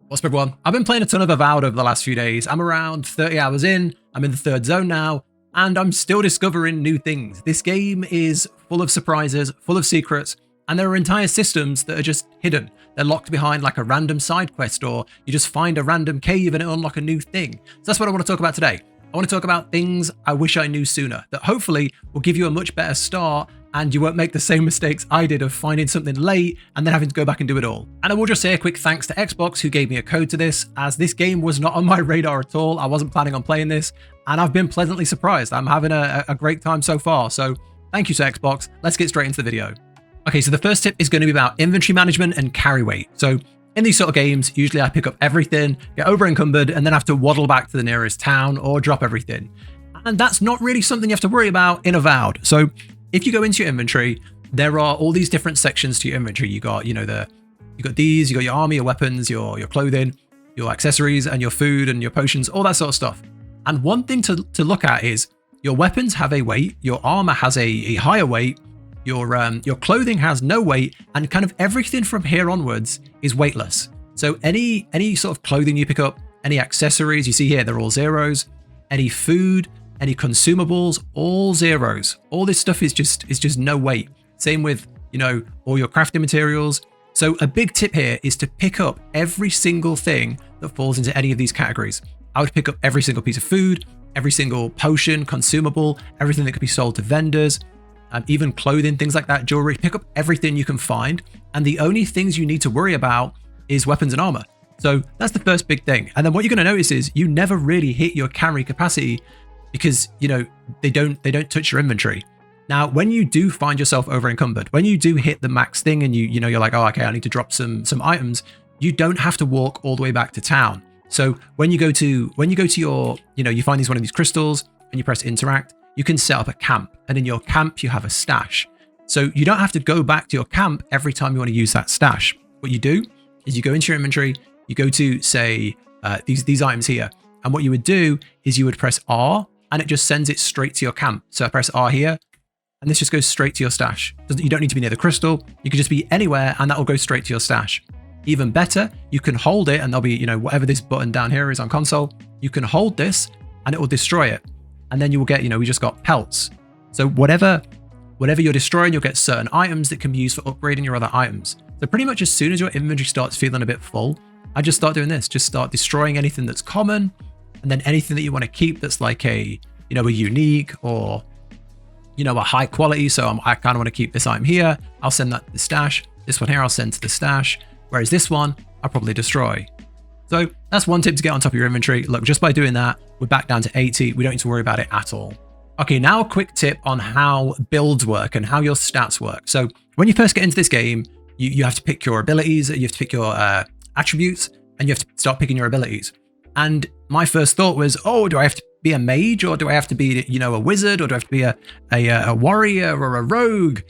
What's up, everyone? I've been playing a ton of Avowed over the last few days. I'm around 30 hours in, I'm in the third zone now, and I'm still discovering new things. This game is full of surprises, full of secrets, and there are entire systems that are just hidden. They're locked behind like a random side quest, or you just find a random cave and it'll unlock a new thing. So that's what I want to talk about today. I want to talk about things I wish I knew sooner, that hopefully will give you a much better start and you won't make the same mistakes I did of finding something late and then having to go back and do it all. And I will just say a quick thanks to Xbox who gave me a code to this, as this game was not on my radar at all. I wasn't planning on playing this, and I've been pleasantly surprised. I'm having a great time so far, so thank you to Xbox. Let's get straight into the video. Okay, so the first tip is going to be about inventory management and carry weight. So in these sort of games, usually I pick up everything, get over encumbered, and then have to waddle back to the nearest town or drop everything. And that's not really something you have to worry about in Avowed. So if you go into your inventory, there are all these different sections to your inventory. You got, you got these, you got your armor, your weapons, your clothing, your accessories, and your food and your potions, all that sort of stuff. And one thing to look at is your weapons have a weight, your armor has a higher weight, your clothing has no weight, and kind of everything from here onwards is weightless. So any sort of clothing you pick up, any accessories you see here, they're all zeros. Any food, any consumables, all zeros. All this stuff is just no weight. Same with, all your crafting materials. So a big tip here is to pick up every single thing that falls into any of these categories. I would pick up every single piece of food, every single potion, consumable, everything that could be sold to vendors, even clothing, things like that, jewelry. Pick up everything you can find. And the only things you need to worry about is weapons and armor. So that's the first big thing. And then what you're going to notice is you never really hit your carry capacity because, they don't touch your inventory. Now, when you do find yourself over encumbered, when you do hit the max thing and you're like, oh, okay, I need to drop some items, you don't have to walk all the way back to town. So when you go to your, you find one of these crystals and you press interact, you can set up a camp, and in your camp, you have a stash. So you don't have to go back to your camp every time you want to use that stash. What you do is you go into your inventory, you go to, say, these items here. And what you would do is you would press R and it just sends it straight to your camp. So I press R here and this just goes straight to your stash. You don't need to be near the crystal. You can just be anywhere and that will go straight to your stash. Even better, you can hold it and there'll be, whatever this button down here is on console, you can hold this and it will destroy it. And then you will get, we just got pelts. So whatever you're destroying, you'll get certain items that can be used for upgrading your other items. So pretty much as soon as your inventory starts feeling a bit full, I just start doing this. Just start destroying anything that's common, and then anything that you want to keep that's like a unique or, a high quality. So I kind of want to keep this item here. I'll send that to the stash. This one here, I'll send to the stash. Whereas this one, I'll probably destroy. So that's one tip to get on top of your inventory. Look, just by doing that, we're back down to 80. We don't need to worry about it at all. Okay, now a quick tip on how builds work and how your stats work. So when you first get into this game, you have to pick your abilities, you have to pick your attributes, and you have to start picking your abilities. And my first thought was, oh, do I have to be a mage, or do I have to be, a wizard, or do I have to be a warrior or a rogue?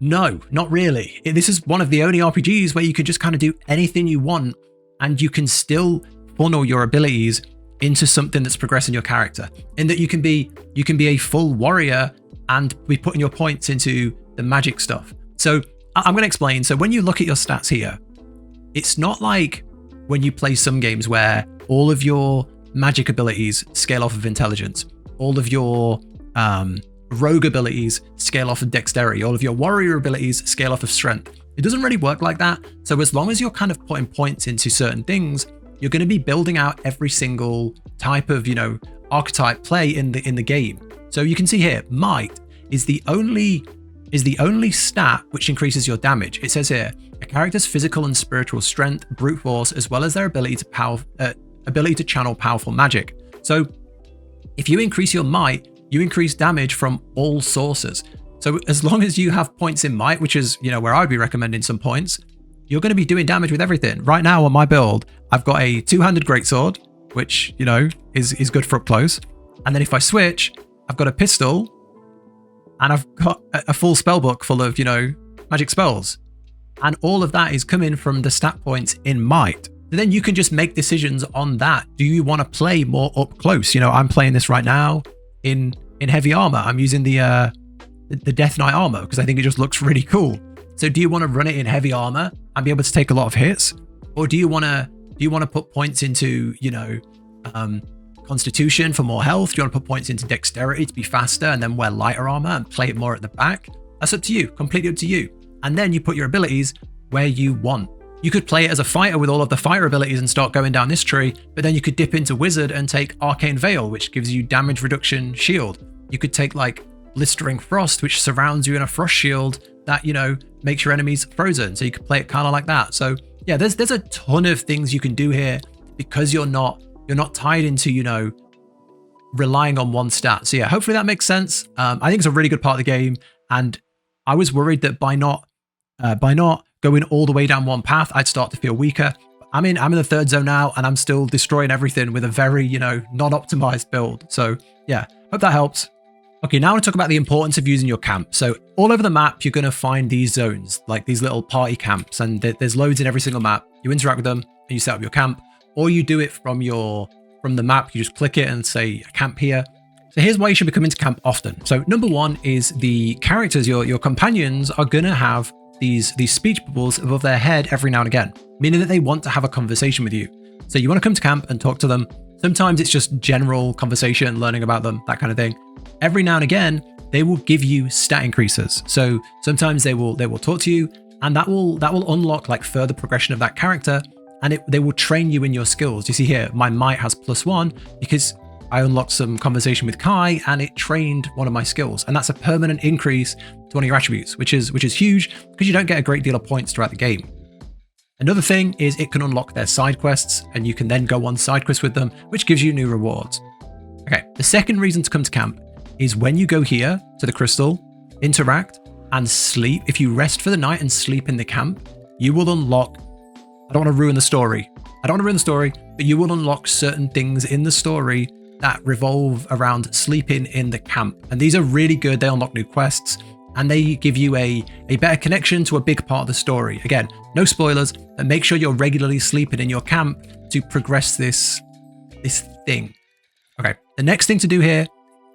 No, not really. This is one of the only RPGs where you can just kind of do anything you want, and you can still funnel your abilities into something that's progressing your character. In that you can be a full warrior and be putting your points into the magic stuff. So I'm going to explain. So when you look at your stats here, it's not like when you play some games where all of your magic abilities scale off of intelligence, all of your rogue abilities scale off of dexterity, all of your warrior abilities scale off of strength. It doesn't really work like that. So as long as you're kind of putting points into certain things, you're going to be building out every single type of, archetype play in the game. So you can see here, might is the only stat which increases your damage. It says here, a character's physical and spiritual strength, brute force, as well as their ability to channel powerful magic. So if you increase your might, you increase damage from all sources. So as long as you have points in might, which is, where I'd be recommending some points, you're going to be doing damage with everything. Right now on my build, I've got a two-handed greatsword, which, is good for up close. And then if I switch, I've got a pistol and I've got a full spell book full of, magic spells. And all of that is coming from the stat points in might. Then you can just make decisions on that. Do you want to play more up close? I'm playing this right now in heavy armor. I'm using the Death Knight armor because I think it just looks really cool. So do you want to run it in heavy armor and be able to take a lot of hits? Or do you want to Do you want to put points into, constitution for more health? Do you want to put points into dexterity to be faster and then wear lighter armor and play it more at the back? That's up to you, completely up to you. And then you put your abilities where you want. You could play it as a fighter with all of the fighter abilities and start going down this tree, but then you could dip into wizard and take Arcane Veil, which gives you damage reduction shield. You could take like Blistering Frost, which surrounds you in a frost shield that, makes your enemies frozen. So you could play it kind of like that. So yeah, there's a ton of things you can do here because you're not tied into, relying on one stat. So yeah, hopefully that makes sense. I think it's a really good part of the game. And I was worried that by not going all the way down one path, I'd start to feel weaker. I'm in the third zone now, and I'm still destroying everything with a very, non-optimized build. So yeah, hope that helps. Okay, now I want to talk about the importance of using your camp. So all over the map, you're going to find these zones, like these little party camps, and there's loads in every single map. You interact with them and you set up your camp, or you do it from the map. You just click it and say camp here. So here's why you should be coming to camp often. So number one is the characters, your companions are going to have these speech bubbles above their head every now and again, meaning that they want to have a conversation with you. So you want to come to camp and talk to them. Sometimes it's just general conversation, learning about them, that kind of thing. Every now and again, they will give you stat increases. So sometimes they will talk to you, and that will unlock like further progression of that character, and they will train you in your skills. You see here, my might has +1 because I unlocked some conversation with Kai and it trained one of my skills. And that's a permanent increase to one of your attributes, which is huge because you don't get a great deal of points throughout the game. Another thing is it can unlock their side quests, and you can then go on side quests with them, which gives you new rewards. Okay, the second reason to come to camp is when you go here to the crystal, interact, and sleep. If you rest for the night and sleep in the camp, you will unlock, I don't want to ruin the story, but you will unlock certain things in the story that revolve around sleeping in the camp. And these are really good. They unlock new quests, and they give you a better connection to a big part of the story. Again, no spoilers, but make sure you're regularly sleeping in your camp to progress this thing. Okay, the next thing to do here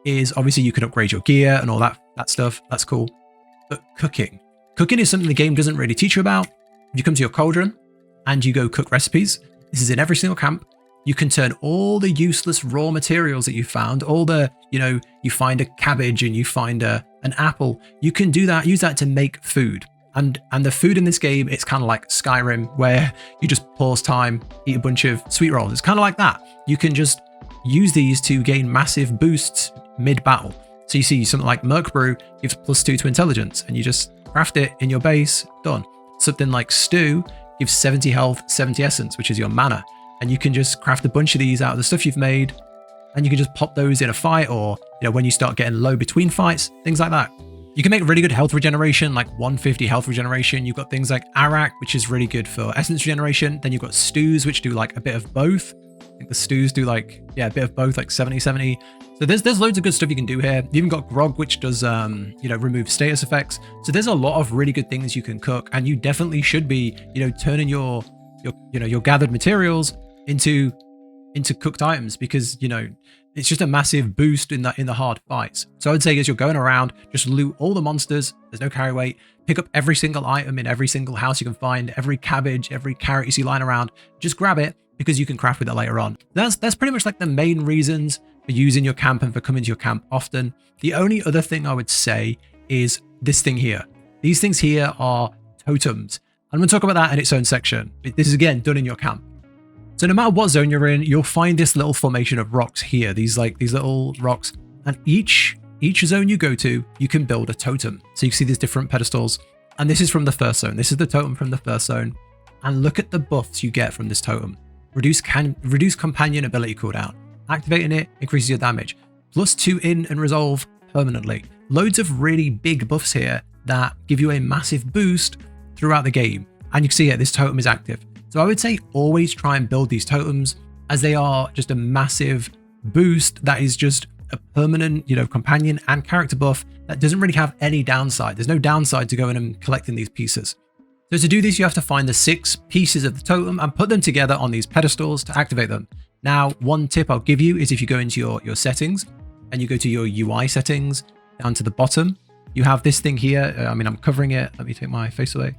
is obviously you can upgrade your gear and all that stuff. That's cool. But cooking is something the game doesn't really teach you about. If you come to your cauldron and you go cook recipes, this is in every single camp. You can turn all the useless raw materials that you found, all the, you find a cabbage and you find an apple. You can use that to make food. And the food in this game, it's kind of like Skyrim, where you just pause time, eat a bunch of sweet rolls. It's kind of like that. You can just use these to gain massive boosts mid-battle. So you see something like Merc Brew gives +2 to intelligence, and you just craft it in your base, done. Something like Stew gives 70 health, 70 essence, which is your mana. And you can just craft a bunch of these out of the stuff you've made, and you can just pop those in a fight, or when you start getting low between fights, things like that. You can make really good health regeneration, like 150 health regeneration. You've got things like Arak, which is really good for essence regeneration. Then you've got Stews, which do like a bit of both. I think the Stews do a bit of both, like 70. So there's loads of good stuff you can do here. You've even got Grog, which does remove status effects. So there's a lot of really good things you can cook, and you definitely should be turning your gathered materials into cooked items, because it's just a massive boost in the hard fights. So I would say as you're going around, just loot all the monsters. There's no carry weight. Pick up every single item in every single house you can find, every cabbage, every carrot you see lying around. Just grab it, because you can craft with it later on. That's pretty much like the main reasons for using your camp and for coming to your camp often. The only other thing I would say is this thing here. These things here are totems. I'm going to talk about that in its own section. This is again done in your camp. So no matter what zone you're in, you'll find this little formation of rocks here. These little rocks, and each zone you go to, you can build a totem. So you can see these different pedestals, and this is from the first zone. This is the totem from the first zone, and look at the buffs you get from this totem. Reduce companion ability cooldown. Activating it increases your damage. +2 in and resolve permanently. Loads of really big buffs here that give you a massive boost throughout the game. And you can see here, this totem is active. So I would say always try and build these totems, as they are just a massive boost that is just a permanent, companion and character buff that doesn't really have any downside. There's no downside to going and collecting these pieces. So to do this, you have to find the 6 pieces of the totem and put them together on these pedestals to activate them. Now, one tip I'll give you is if you go into your settings and you go to your UI settings down to the bottom, you have this thing here. I'm covering it. Let me take my face away.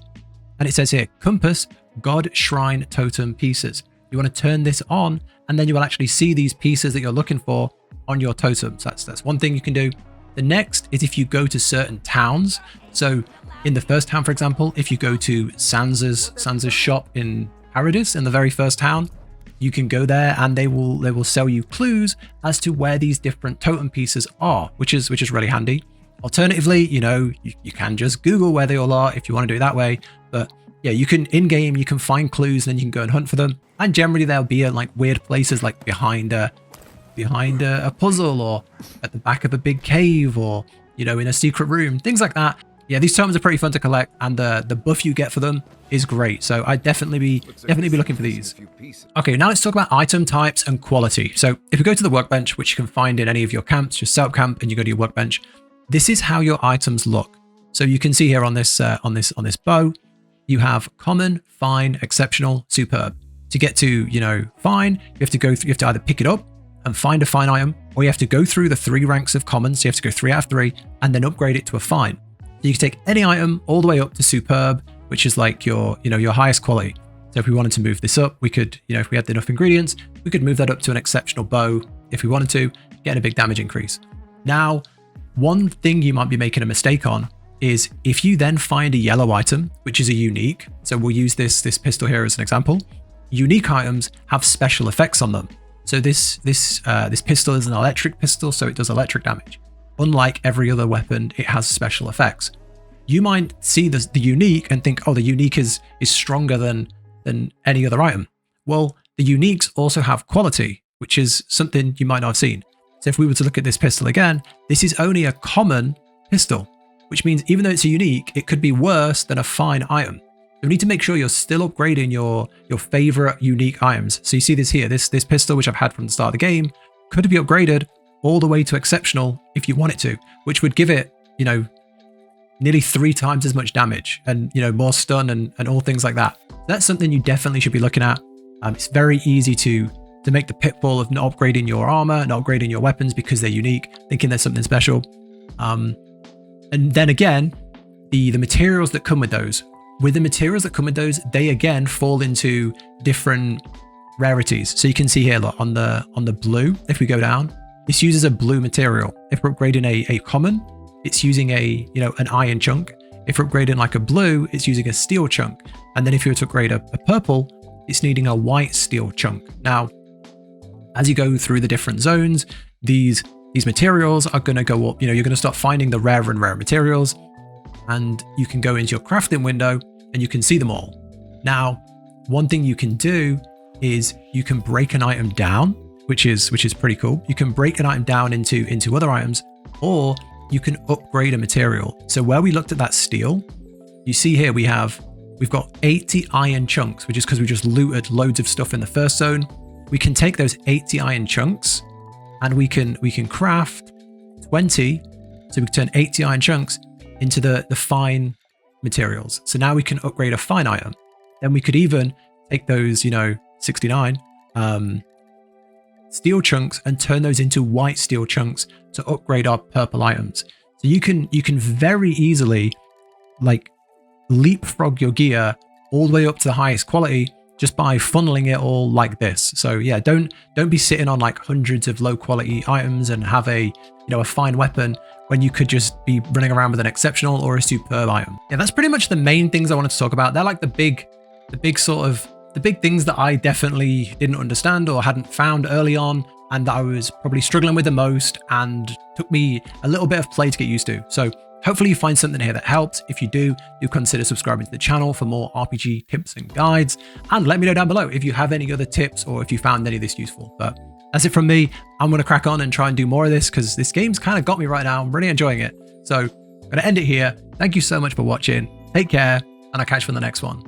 And it says here, Compass, God Shrine Totem Pieces. You want to turn this on, and then you will actually see these pieces that you're looking for on your totem. So that's one thing you can do. The next is if you go to certain towns. So in the first town, for example, if you go to Sansa's shop in Paradis, in the very first town, you can go there and they will sell you clues as to where these different totem pieces are, which is really handy. Alternatively, you can just Google where they all are if you want to do it that way. But yeah, you can in-game, you can find clues and then you can go and hunt for them. And generally they'll be at like weird places, like behind a puzzle, or at the back of a big cave, or in a secret room, things like that. Yeah, these totems are pretty fun to collect, and the buff you get for them is great. So I'd definitely be looking for these. Okay, now let's talk about item types and quality. So if you go to the workbench, which you can find in any of your camps, just set up camp and you go to your workbench, this is how your items look. So you can see here on this bow, you have common, fine, exceptional, superb. To get to fine, you have to either pick it up and find a fine item, or you have to go through the 3 ranks of common. So you have to go 3 out of 3 and then upgrade it to a fine. So you can take any item all the way up to superb, which is like your highest quality. So if we wanted to move this up, we could, if we had enough ingredients, we could move that up to an exceptional bow if we wanted to, get a big damage increase. Now, one thing you might be making a mistake on is if you then find a yellow item, which is a unique. So we'll use this pistol here as an example. Unique items have special effects on them. So this pistol is an electric pistol, so it does electric damage. Unlike every other weapon, it has special effects. You might see the unique and think, oh, the unique is stronger than any other item. Well, the uniques also have quality, which is something you might not have seen. So if we were to look at this pistol again, this is only a common pistol, which means even though it's a unique, it could be worse than a fine item. So we need to make sure you're still upgrading your favorite unique items. So you see this here, this pistol, which I've had from the start of the game, could be upgraded all the way to exceptional if you want it to, which would give it, nearly 3 times as much damage and, more stun and all things like that. That's something you definitely should be looking at. It's very easy to make the pitfall of not upgrading your armor, not upgrading your weapons because they're unique, thinking there's something special. And then again, the materials that come with those. With the materials that come with those, they again fall into different rarities. So you can see here, look, on the blue, if we go down, this uses a blue material. If we're upgrading a common, it's using an iron chunk. If we're upgrading like a blue, it's using a steel chunk. And then if you were to upgrade a purple, it's needing a white steel chunk. Now, as you go through the different zones, these materials are going to go up. You're going to start finding the rarer and rarer materials, and you can go into your crafting window and you can see them all. Now, one thing you can do is you can break an item down, which is pretty cool. You can break an item down into other items, or you can upgrade a material. So where we looked at that steel, you see here we've got 80 iron chunks, which is because we just looted loads of stuff in the first zone. We can take those 80 iron chunks and we can craft 20. So we can turn 80 iron chunks into the fine materials. So now we can upgrade a fine item. Then we could even take those, 69 steel chunks and turn those into white steel chunks to upgrade our purple items. So you can very easily like leapfrog your gear all the way up to the highest quality just by funneling it all like this. So yeah, don't be sitting on like hundreds of low quality items and have a fine weapon when you could just be running around with an exceptional or a superb item. Yeah, that's pretty much the main things I wanted to talk about. They're like the big things that I definitely didn't understand or hadn't found early on, and that I was probably struggling with the most and took me a little bit of play to get used to. So hopefully you find something here that helped. If you do consider subscribing to the channel for more RPG tips and guides, and let me know down below if you have any other tips or if you found any of this useful. But that's it from me. I'm going to crack on and try and do more of this because this game's kind of got me right now. I'm really enjoying it. So I'm going to end it here. Thank you so much for watching. Take care, and I'll catch you on the next one.